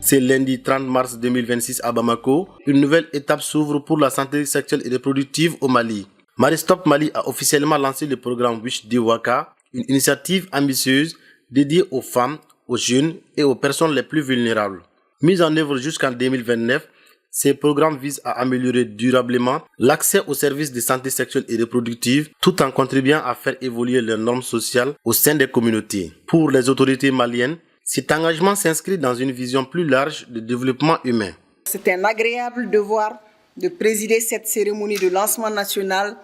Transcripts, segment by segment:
C'est lundi 30 mars 2026 à Bamako. Une nouvelle étape s'ouvre pour la santé sexuelle et reproductive au Mali. Maristop Mali a officiellement lancé le programme Wish Diwaka, une initiative ambitieuse dédiée aux femmes, aux jeunes et aux personnes les plus vulnérables. Mis en œuvre jusqu'en 2029, ces programmes visent à améliorer durablement l'accès aux services de santé sexuelle et reproductive tout en contribuant à faire évoluer les normes sociales au sein des communautés. Pour les autorités maliennes, cet engagement s'inscrit dans une vision plus large de développement humain. C'est un agréable devoir de présider cette cérémonie de lancement national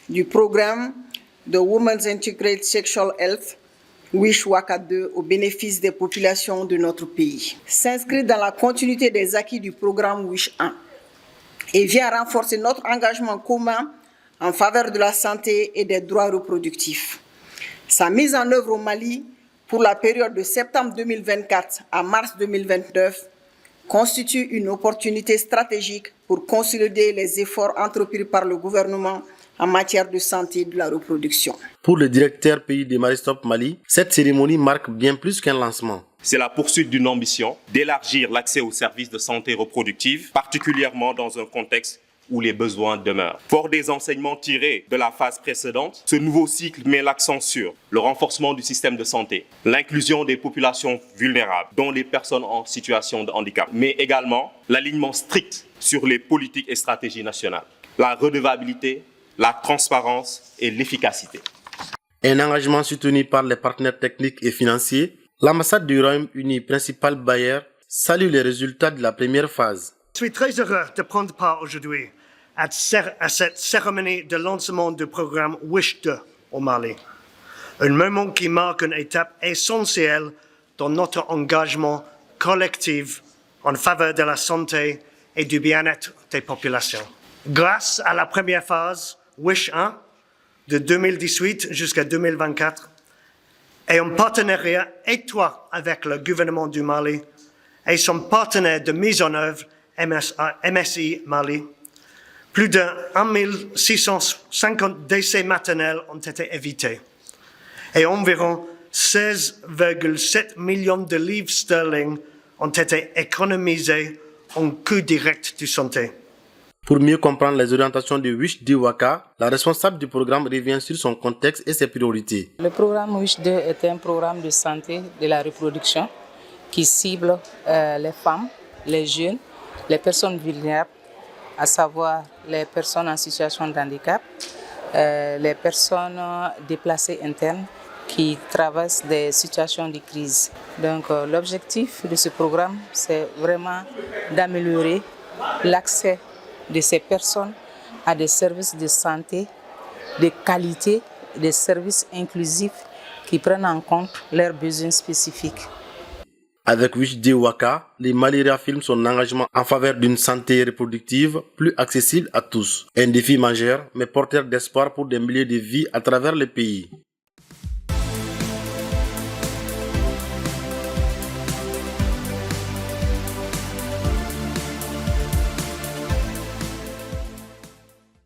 du programme de Women's Integrated Sexual Health Wish Waka 2 au bénéfice des populations de notre pays. S'inscrit dans la continuité des acquis du programme Wish 1 et vient renforcer notre engagement commun en faveur de la santé et des droits reproductifs. Sa mise en œuvre au Mali pour la période de septembre 2024 à mars 2029 constitue une opportunité stratégique pour consolider les efforts entrepris par le gouvernement en matière de santé et de la reproduction. Pour le directeur pays de Maristop Mali, cette cérémonie marque bien plus qu'un lancement. C'est la poursuite d'une ambition d'élargir l'accès aux services de santé reproductive, particulièrement dans un contexte où les besoins demeurent. Fort des enseignements tirés de la phase précédente, ce nouveau cycle met l'accent sur le renforcement du système de santé, l'inclusion des populations vulnérables, dont les personnes en situation de handicap, mais également l'alignement strict sur les politiques et stratégies nationales, la redevabilité, la transparence et l'efficacité. Un engagement soutenu par les partenaires techniques et financiers, l'ambassade du Royaume-Uni, principal bailleur, salue les résultats de la première phase. Je suis très heureux de prendre part aujourd'hui à cette cérémonie de lancement du programme Wish 2 au Mali. Un moment qui marque une étape essentielle dans notre engagement collectif en faveur de la santé et du bien-être des populations. Grâce à la première phase, Wish 1, de 2018 jusqu'à 2024, et en partenariat étroit avec le gouvernement du Mali et son partenaire de mise en œuvre, MSI Mali, plus de 1650 décès maternels ont été évités et environ 16,7 millions de livres sterling ont été économisés en coûts directs de santé. Pour mieux comprendre les orientations de Wish Diwaka, la responsable du programme revient sur son contexte et ses priorités. Le programme Wish 2 est un programme de santé de la reproduction qui cible les femmes, les jeunes, les personnes vulnérables, à savoir les personnes en situation de handicap, les personnes déplacées internes qui traversent des situations de crise. Donc l'objectif de ce programme, c'est vraiment d'améliorer l'accès de ces personnes à des services de santé de qualité, des services inclusifs qui prennent en compte leurs besoins spécifiques. Avec Wish Diwaka, les Mali réaffirment son engagement en faveur d'une santé reproductive plus accessible à tous. Un défi majeur, mais porteur d'espoir pour des milliers de vies à travers le pays.